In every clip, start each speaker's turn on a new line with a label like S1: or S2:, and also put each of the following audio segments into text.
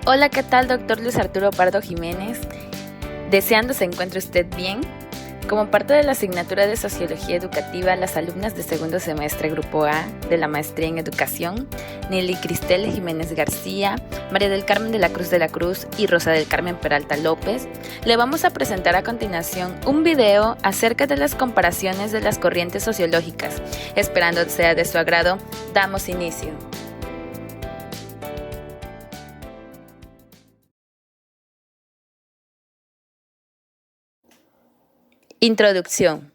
S1: Hola, ¿qué tal, doctor Luis Arturo Pardo Jiménez? Deseando se encuentre usted bien. Como parte de la asignatura de Sociología Educativa, las alumnas de segundo semestre Grupo A de la Maestría en Educación, Nelly Cristel Jiménez García, María del Carmen de la Cruz y Rosa del Carmen Peralta López, le vamos a presentar a continuación un video acerca de las comparaciones de las corrientes sociológicas. Esperando sea de su agrado, damos inicio. Introducción.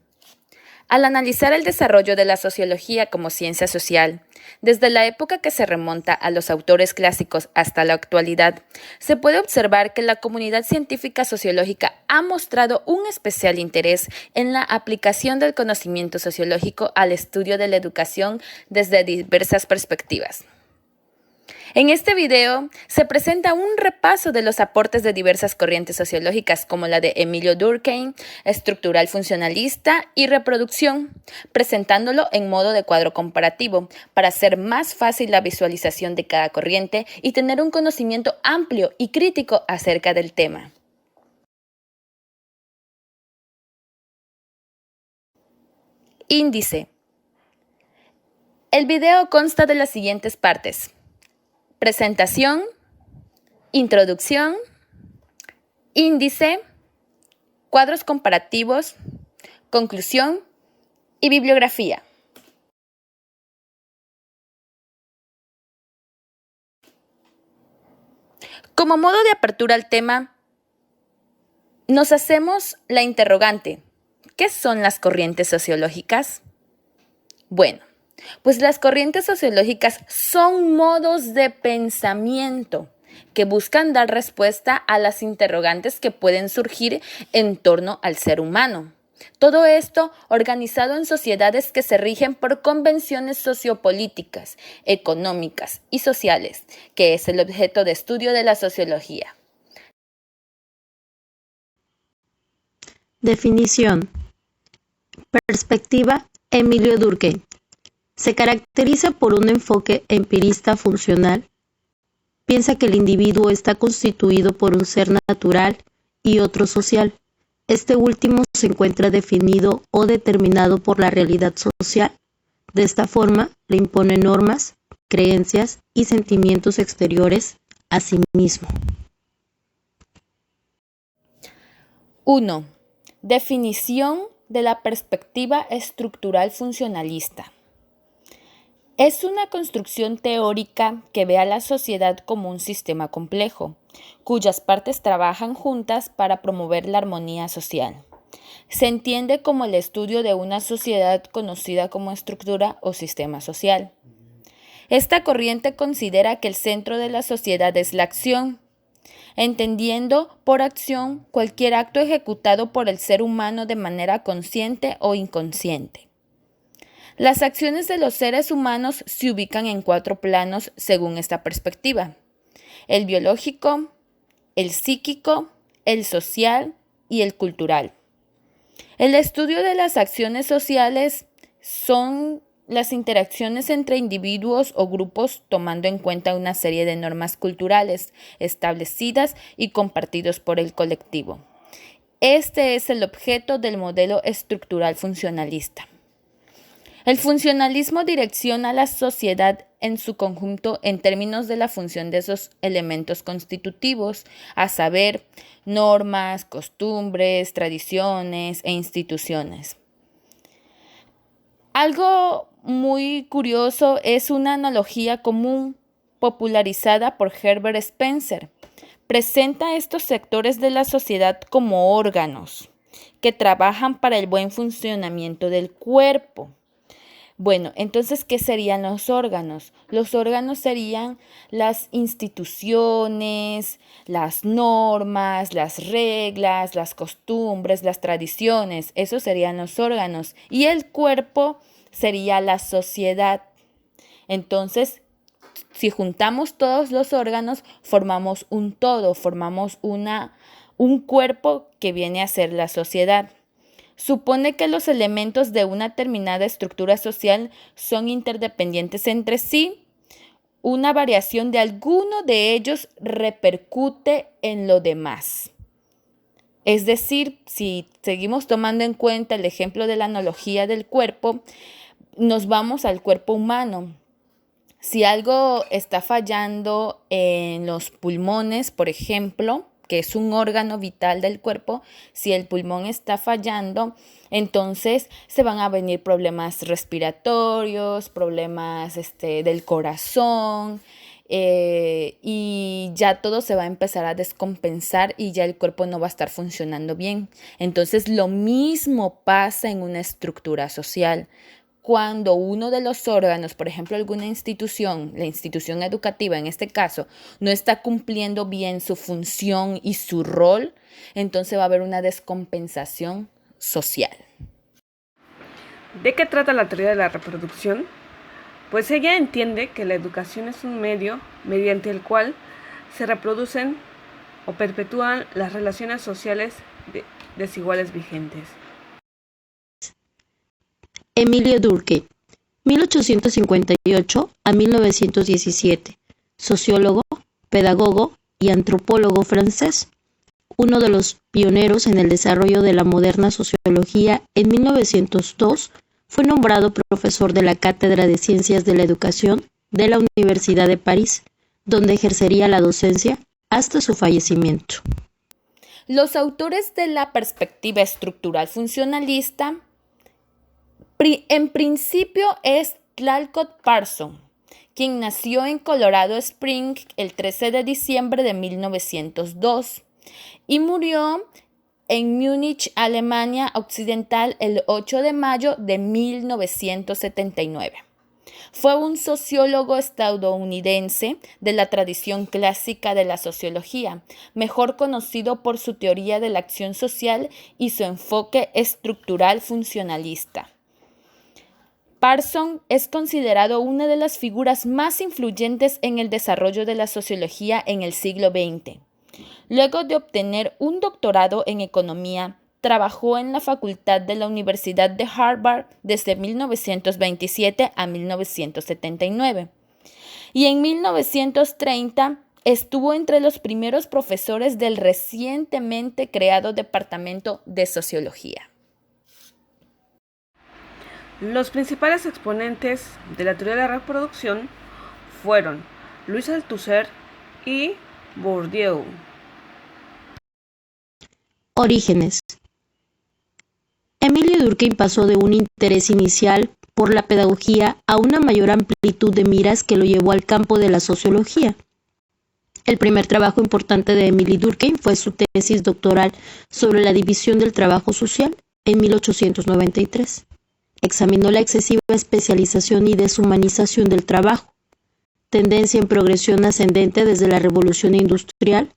S1: Al analizar el desarrollo de la sociología como ciencia social, desde la época que se remonta a los autores clásicos hasta la actualidad, se puede observar que la comunidad científica sociológica ha mostrado un especial interés en la aplicación del conocimiento sociológico al estudio de la educación desde diversas perspectivas. En este video se presenta un repaso de los aportes de diversas corrientes sociológicas como la de Emilio Durkheim, estructural funcionalista y reproducción, presentándolo en modo de cuadro comparativo para hacer más fácil la visualización de cada corriente y tener un conocimiento amplio y crítico acerca del tema. Índice. El video consta de las siguientes partes: presentación, introducción, índice, cuadros comparativos, conclusión y bibliografía. Como modo de apertura al tema, nos hacemos la interrogante: ¿qué son las corrientes sociológicas? Bueno, pues las corrientes sociológicas son modos de pensamiento que buscan dar respuesta a las interrogantes que pueden surgir en torno al ser humano. Todo esto organizado en sociedades que se rigen por convenciones sociopolíticas, económicas y sociales, que es el objeto de estudio de la sociología.
S2: Definición. Perspectiva. Emilio Durkheim. Se caracteriza por un enfoque empirista funcional. Piensa que el individuo está constituido por un ser natural y otro social. Este último se encuentra definido o determinado por la realidad social. De esta forma, le impone normas, creencias y sentimientos exteriores a sí mismo.
S1: 1. Definición de la perspectiva estructural funcionalista. Es una construcción teórica que ve a la sociedad como un sistema complejo, cuyas partes trabajan juntas para promover la armonía social. Se entiende como el estudio de una sociedad conocida como estructura o sistema social. Esta corriente considera que el centro de la sociedad es la acción, entendiendo por acción cualquier acto ejecutado por el ser humano de manera consciente o inconsciente. Las acciones de los seres humanos se ubican en 4 planos según esta perspectiva: el biológico, el psíquico, el social y el cultural. El estudio de las acciones sociales son las interacciones entre individuos o grupos tomando en cuenta una serie de normas culturales establecidas y compartidos por el colectivo. Este es el objeto del modelo estructural funcionalista. El funcionalismo direcciona a la sociedad en su conjunto en términos de la función de esos elementos constitutivos, a saber, normas, costumbres, tradiciones e instituciones. Algo muy curioso es una analogía común popularizada por Herbert Spencer. Presenta a estos sectores de la sociedad como órganos que trabajan para el buen funcionamiento del cuerpo. Bueno, entonces, ¿qué serían los órganos? Los órganos serían las instituciones, las normas, las reglas, las costumbres, las tradiciones. Esos serían los órganos. Y el cuerpo sería la sociedad. Entonces, si juntamos todos los órganos, formamos un todo, formamos un cuerpo que viene a ser la sociedad. Supone que los elementos de una determinada estructura social son interdependientes entre sí una variación de alguno de ellos repercute en lo demás. Es decir, si seguimos tomando en cuenta el ejemplo de la analogía del cuerpo, nos vamos al cuerpo humano. Si algo está fallando en los pulmones, por ejemplo, que es un órgano vital del cuerpo, si el pulmón está fallando, entonces se van a venir problemas respiratorios, problemas del corazón, y ya todo se va a empezar a descompensar y ya el cuerpo no va a estar funcionando bien. Entonces lo mismo pasa en una estructura social. Cuando uno de los órganos, por ejemplo, alguna institución, la institución educativa en este caso, no está cumpliendo bien su función y su rol, entonces va a haber una descompensación social.
S3: ¿De qué trata la teoría de la reproducción? Pues ella entiende que la educación es un medio mediante el cual se reproducen o perpetúan las relaciones sociales desiguales vigentes.
S2: Emilio Durkheim, 1858 a 1917, sociólogo, pedagogo y antropólogo francés. Uno de los pioneros en el desarrollo de la moderna sociología, en 1902 fue nombrado profesor de la Cátedra de Ciencias de la Educación de la Universidad de París, donde ejercería la docencia hasta su fallecimiento.
S1: Los autores de la perspectiva estructural funcionalista en principio es Talcott Parsons, quien nació en Colorado Springs el 13 de diciembre de 1902 y murió en Múnich, Alemania Occidental, el 8 de mayo de 1979. Fue un sociólogo estadounidense de la tradición clásica de la sociología, mejor conocido por su teoría de la acción social y su enfoque estructural funcionalista. Parsons es considerado una de las figuras más influyentes en el desarrollo de la sociología en el siglo XX. Luego de obtener un doctorado en economía, trabajó en la facultad de la Universidad de Harvard desde 1927 a 1979. Y en 1930 estuvo entre los primeros profesores del recientemente creado Departamento de Sociología.
S3: Los principales exponentes de la teoría de la reproducción fueron Louis Althusser y Bourdieu.
S2: Orígenes. Emilio Durkheim pasó de un interés inicial por la pedagogía a una mayor amplitud de miras que lo llevó al campo de la sociología. El primer trabajo importante de Emilio Durkheim fue su tesis doctoral sobre la división del trabajo social en 1893. Examinó la excesiva especialización y deshumanización del trabajo, tendencia en progresión ascendente desde la Revolución Industrial.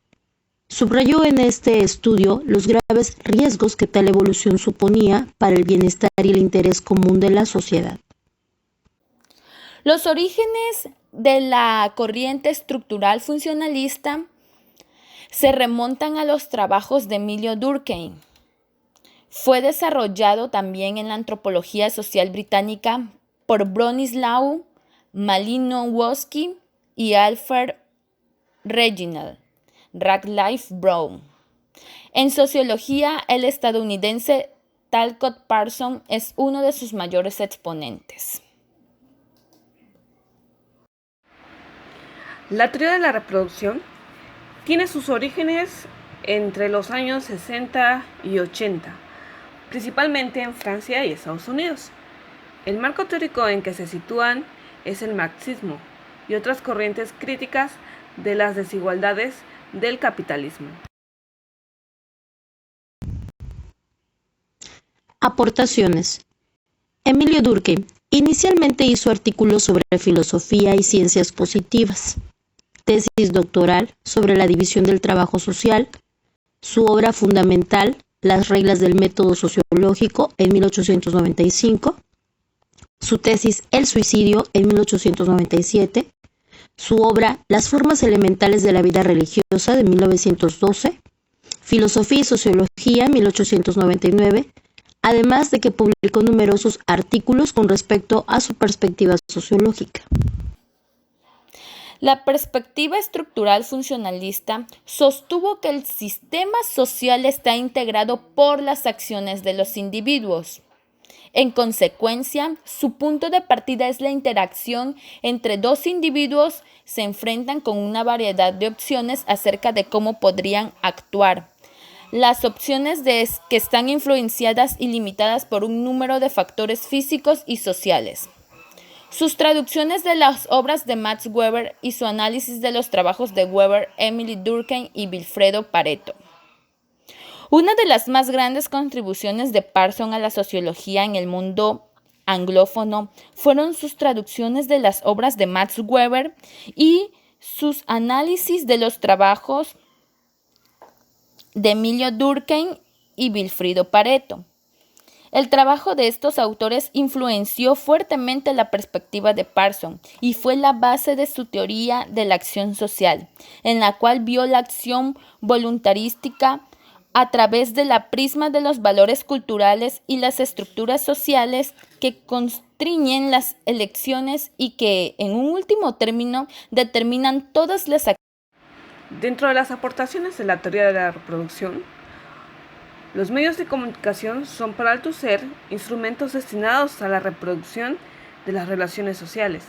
S2: Subrayó en este estudio los graves riesgos que tal evolución suponía para el bienestar y el interés común de la sociedad.
S1: Los orígenes de la corriente estructural funcionalista se remontan a los trabajos de Emilio Durkheim. Fue desarrollado también en la antropología social británica por Bronislaw Malinowski y Alfred Reginald Radcliffe Brown. En sociología, el estadounidense Talcott Parsons es uno de sus mayores exponentes.
S3: La teoría de la reproducción tiene sus orígenes entre los años 60 y 80, principalmente en Francia y Estados Unidos. El marco teórico en que se sitúan es el marxismo y otras corrientes críticas de las desigualdades del capitalismo.
S2: Aportaciones. Emilio Durkheim inicialmente hizo artículos sobre filosofía y ciencias positivas, tesis doctoral sobre la división del trabajo social, su obra fundamental, Las reglas del método sociológico, en 1895, su tesis El suicidio, en 1897, su obra Las formas elementales de la vida religiosa, de 1912, Filosofía y sociología, 1899, además de que publicó numerosos artículos con respecto a su perspectiva sociológica.
S1: La perspectiva estructural funcionalista sostuvo que el sistema social está integrado por las acciones de los individuos. En consecuencia, su punto de partida es la interacción entre dos individuos se enfrentan con una variedad de opciones acerca de cómo podrían actuar. Las opciones que están influenciadas y limitadas por un número de factores físicos y sociales. Sus traducciones de las obras de Max Weber y su análisis de los trabajos de Weber, Emily Durkheim y Vilfredo Pareto. Una de las más grandes contribuciones de Parsons a la sociología en el mundo anglófono fueron sus traducciones de las obras de Max Weber y sus análisis de los trabajos de Emilio Durkheim y Vilfredo Pareto. El trabajo de estos autores influenció fuertemente la perspectiva de Parsons y fue la base de su teoría de la acción social, en la cual vio la acción voluntarística a través de la prisma de los valores culturales y las estructuras sociales que constriñen las elecciones y que, en un último término, determinan todas las acciones.
S3: Dentro de las aportaciones de la teoría de la reproducción, los medios de comunicación son para Althusser instrumentos destinados a la reproducción de las relaciones sociales.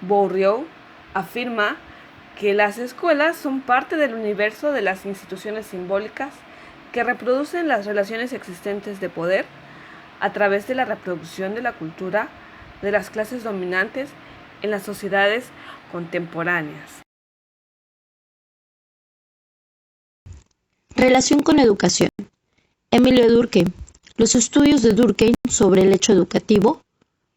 S3: Bourdieu afirma que las escuelas son parte del universo de las instituciones simbólicas que reproducen las relaciones existentes de poder a través de la reproducción de la cultura de las clases dominantes en las sociedades contemporáneas.
S2: Relación con educación. Emilio Durkheim. Los estudios de Durkheim sobre el hecho educativo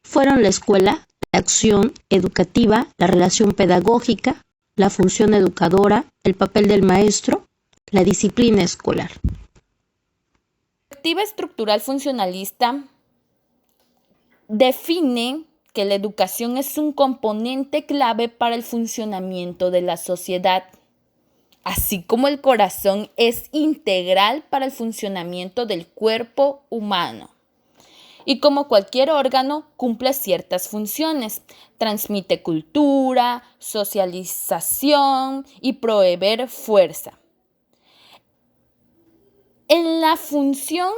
S2: fueron la escuela, la acción educativa, la relación pedagógica, la función educadora, el papel del maestro, la disciplina escolar.
S1: La perspectiva estructural funcionalista define que la educación es un componente clave para el funcionamiento de la sociedad, así como el corazón es integral para el funcionamiento del cuerpo humano. Y como cualquier órgano, cumple ciertas funciones. Transmite cultura, socialización y proveer fuerza. En la función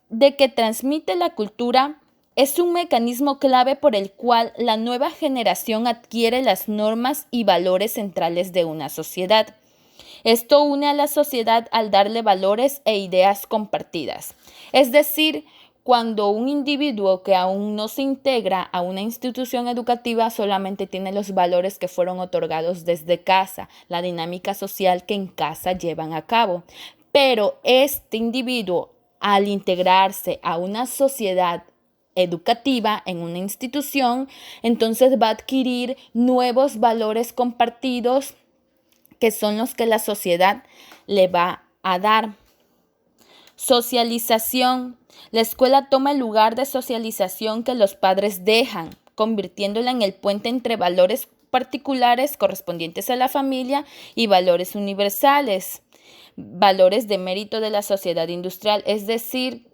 S1: de que transmite la cultura, es un mecanismo clave por el cual la nueva generación adquiere las normas y valores centrales de una sociedad. Esto une a la sociedad al darle valores e ideas compartidas. Es decir, cuando un individuo que aún no se integra a una institución educativa solamente tiene los valores que fueron otorgados desde casa, la dinámica social que en casa llevan a cabo. Pero este individuo, al integrarse a una sociedad educativa en una institución, entonces va a adquirir nuevos valores compartidos que son los que la sociedad le va a dar. Socialización. La escuela toma el lugar de socialización que los padres dejan, convirtiéndola en el puente entre valores particulares correspondientes a la familia y valores universales, valores de mérito de la sociedad industrial. Es decir,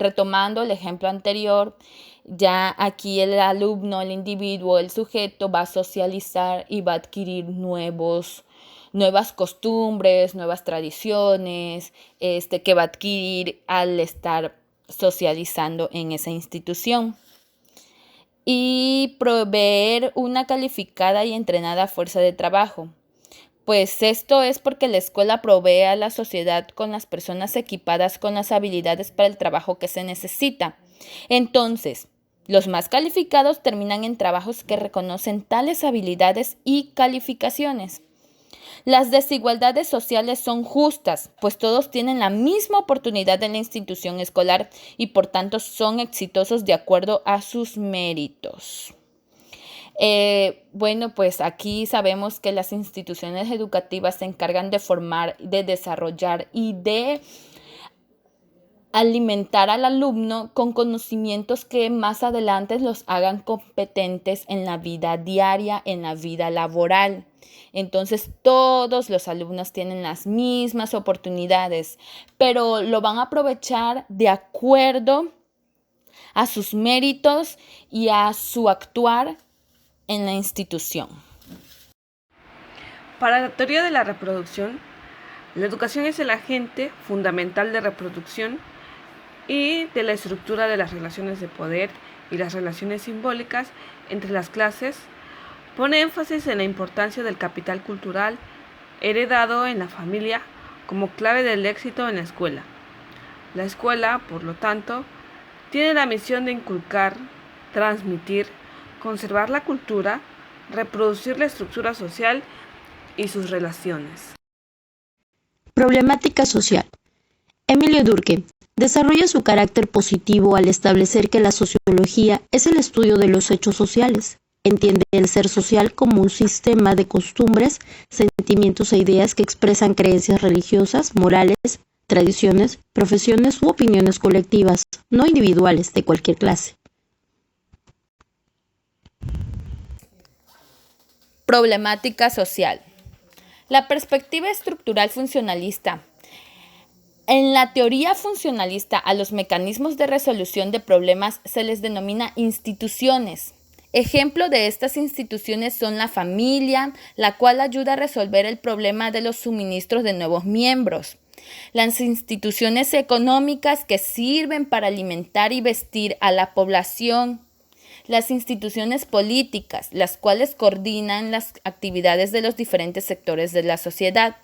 S1: retomando el ejemplo anterior, ya aquí el alumno, el individuo, el sujeto va a socializar y va a adquirir nuevas costumbres, nuevas tradiciones, que va a adquirir al estar socializando en esa institución. Y proveer una calificada y entrenada fuerza de trabajo. Pues esto es porque la escuela provee a la sociedad con las personas equipadas con las habilidades para el trabajo que se necesita. Entonces, los más calificados terminan en trabajos que reconocen tales habilidades y calificaciones. Las desigualdades sociales son justas, pues todos tienen la misma oportunidad en la institución escolar y por tanto son exitosos de acuerdo a sus méritos. Pues aquí sabemos que las instituciones educativas se encargan de formar, de desarrollar y de alimentar al alumno con conocimientos que más adelante los hagan competentes en la vida diaria, en la vida laboral. Entonces, todos los alumnos tienen las mismas oportunidades, pero lo van a aprovechar de acuerdo a sus méritos y a su actuar en la institución.
S3: Para la teoría de la reproducción, la educación es el agente fundamental de reproducción y de la estructura de las relaciones de poder y las relaciones simbólicas entre las clases. Pone énfasis en la importancia del capital cultural heredado en la familia como clave del éxito en la escuela. La escuela, por lo tanto, tiene la misión de inculcar, transmitir, conservar la cultura, reproducir la estructura social y sus relaciones.
S2: Problemática social. Emilio Durkheim desarrolla su carácter positivo al establecer que la sociología es el estudio de los hechos sociales. Entiende el ser social como un sistema de costumbres, sentimientos e ideas que expresan creencias religiosas, morales, tradiciones, profesiones u opiniones colectivas, no individuales, de cualquier clase.
S1: Problemática social. La perspectiva estructural funcionalista. En la teoría funcionalista, a los mecanismos de resolución de problemas se les denomina instituciones. Ejemplo de estas instituciones son la familia, la cual ayuda a resolver el problema de los suministros de nuevos miembros. Las instituciones económicas que sirven para alimentar y vestir a la población. Las instituciones políticas, las cuales coordinan las actividades de los diferentes sectores de la sociedad.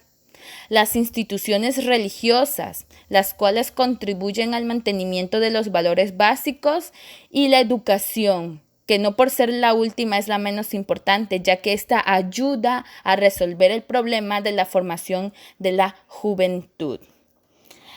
S1: Las instituciones religiosas, las cuales contribuyen al mantenimiento de los valores básicos, y la educación, que no por ser la última es la menos importante, ya que esta ayuda a resolver el problema de la formación de la juventud.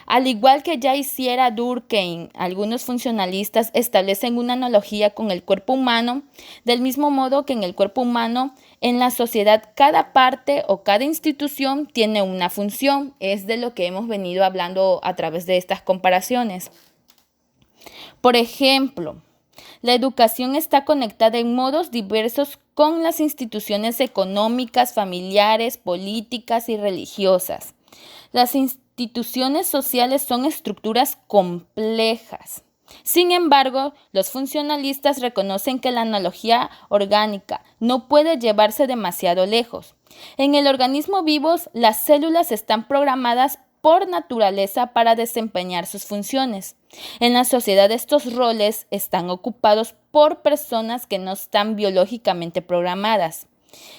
S1: Al igual que ya hiciera Durkheim, algunos funcionalistas establecen una analogía con el cuerpo humano, del mismo modo que en el cuerpo humano, en la sociedad, cada parte o cada institución tiene una función. Es de lo que hemos venido hablando a través de estas comparaciones. Por ejemplo, la educación está conectada en modos diversos con las instituciones económicas, familiares, políticas y religiosas. Las instituciones sociales son estructuras complejas. Sin embargo, los funcionalistas reconocen que la analogía orgánica no puede llevarse demasiado lejos. En el organismo vivo, las células están programadas por naturaleza para desempeñar sus funciones. En la sociedad, estos roles están ocupados por personas que no están biológicamente programadas.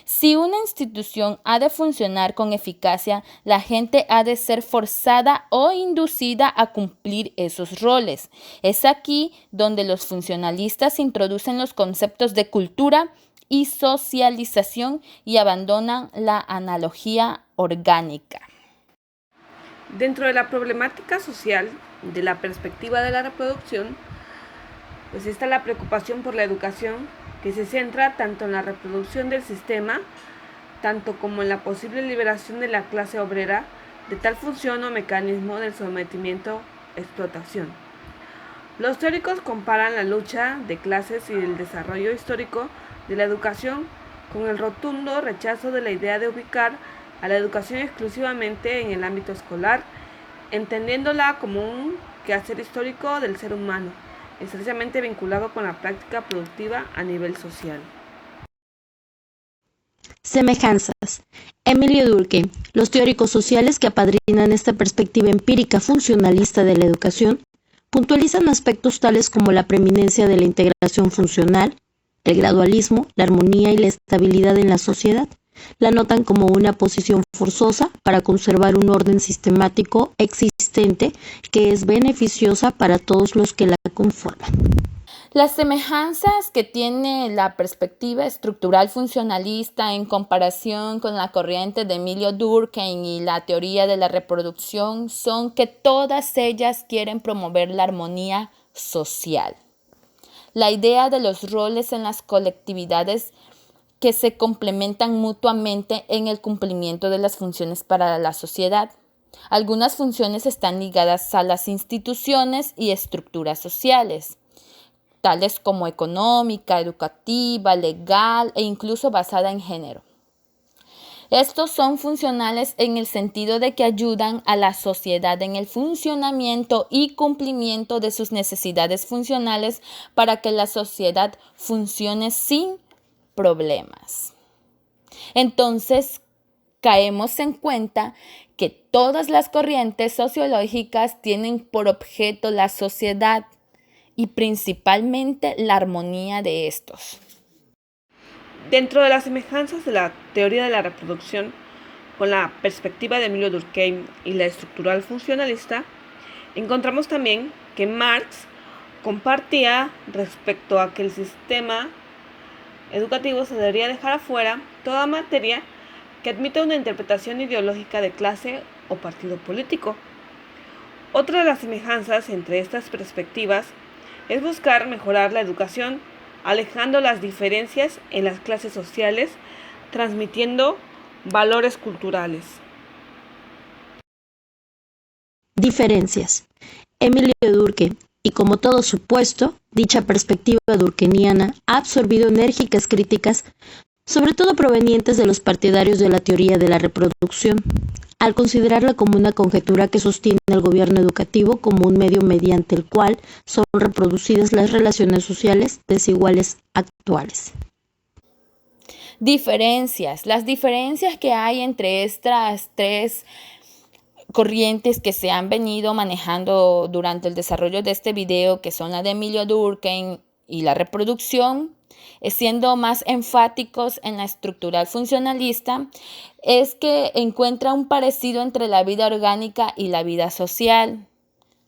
S1: Si una institución ha de funcionar con eficacia, la gente ha de ser forzada o inducida a cumplir esos roles. Es aquí donde los funcionalistas introducen los conceptos de cultura y socialización y abandonan la analogía orgánica.
S3: Dentro de la problemática social, de la perspectiva de la reproducción, pues está la preocupación por la educación, que se centra tanto en la reproducción del sistema, tanto como en la posible liberación de la clase obrera de tal función o mecanismo del sometimiento-explotación. Los teóricos comparan la lucha de clases y el desarrollo histórico de la educación con el rotundo rechazo de la idea de ubicar a la educación exclusivamente en el ámbito escolar, entendiéndola como un quehacer histórico del ser humano, estrechamente vinculado con la práctica productiva a nivel social.
S2: Semejanzas. Emilio Durkheim. Los teóricos sociales que apadrinan esta perspectiva empírica funcionalista de la educación puntualizan aspectos tales como la preeminencia de la integración funcional, el gradualismo, la armonía y la estabilidad en la sociedad. La notan como una posición forzosa para conservar un orden sistemático existente que es beneficiosa para todos los que la conforman.
S1: Las semejanzas que tiene la perspectiva estructural funcionalista en comparación con la corriente de Emilio Durkheim y la teoría de la reproducción son que todas ellas quieren promover la armonía social. La idea de los roles en las colectividades que se complementan mutuamente en el cumplimiento de las funciones para la sociedad. Algunas funciones están ligadas a las instituciones y estructuras sociales, tales como económica, educativa, legal e incluso basada en género. Estos son funcionales en el sentido de que ayudan a la sociedad en el funcionamiento y cumplimiento de sus necesidades funcionales para que la sociedad funcione sin problemas. Entonces, caemos en cuenta que todas las corrientes sociológicas tienen por objeto la sociedad y principalmente la armonía de estos.
S3: Dentro de las semejanzas de la teoría de la reproducción con la perspectiva de Emilio Durkheim y la estructural funcionalista, encontramos también que Marx compartía respecto a que el sistema educativo se debería dejar afuera toda materia que admita una interpretación ideológica de clase o partido político. Otra de las semejanzas entre estas perspectivas es buscar mejorar la educación, alejando las diferencias en las clases sociales, transmitiendo valores culturales.
S2: Diferencias. Emilio Durkheim, y como todo supuesto, dicha perspectiva durkheimiana ha absorbido enérgicas críticas, sobre todo provenientes de los partidarios de la teoría de la reproducción, al considerarla como una conjetura que sostiene al gobierno educativo como un medio mediante el cual son reproducidas las relaciones sociales desiguales actuales.
S1: Diferencias. Las diferencias que hay entre estas tres corrientes que se han venido manejando durante el desarrollo de este video, que son la de Emilio Durkheim y la reproducción, siendo más enfáticos en la estructural funcionalista, es que encuentra un parecido entre la vida orgánica y la vida social.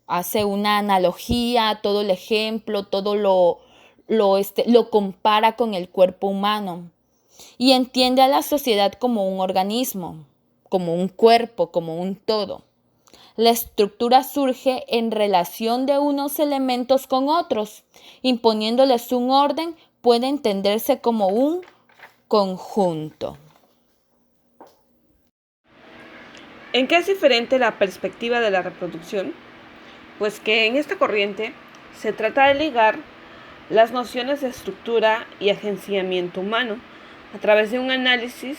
S1: Hace una analogía, todo el ejemplo, todo lo compara con el cuerpo humano y entiende a la sociedad como un organismo, como un cuerpo, como un todo. La estructura surge en relación de unos elementos con otros, imponiéndoles un orden, puede entenderse como un conjunto.
S3: ¿En qué es diferente la perspectiva de la reproducción? Pues que en esta corriente se trata de ligar las nociones de estructura y agenciamiento humano a través de un análisis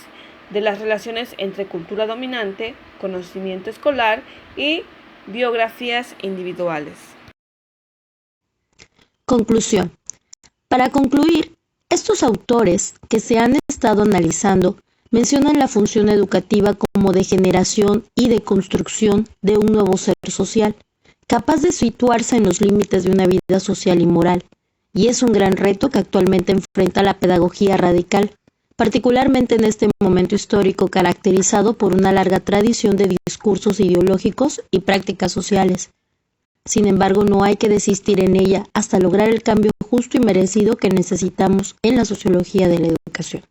S3: de las relaciones entre cultura dominante, conocimiento escolar y biografías individuales.
S2: Conclusión. Para concluir, estos autores que se han estado analizando mencionan la función educativa como de generación y de construcción de un nuevo ser social, capaz de situarse en los límites de una vida social y moral, y es un gran reto que actualmente enfrenta la pedagogía radical, particularmente en este momento histórico caracterizado por una larga tradición de discursos ideológicos y prácticas sociales. Sin embargo, no hay que desistir en ella hasta lograr el cambio justo y merecido que necesitamos en la sociología de la educación.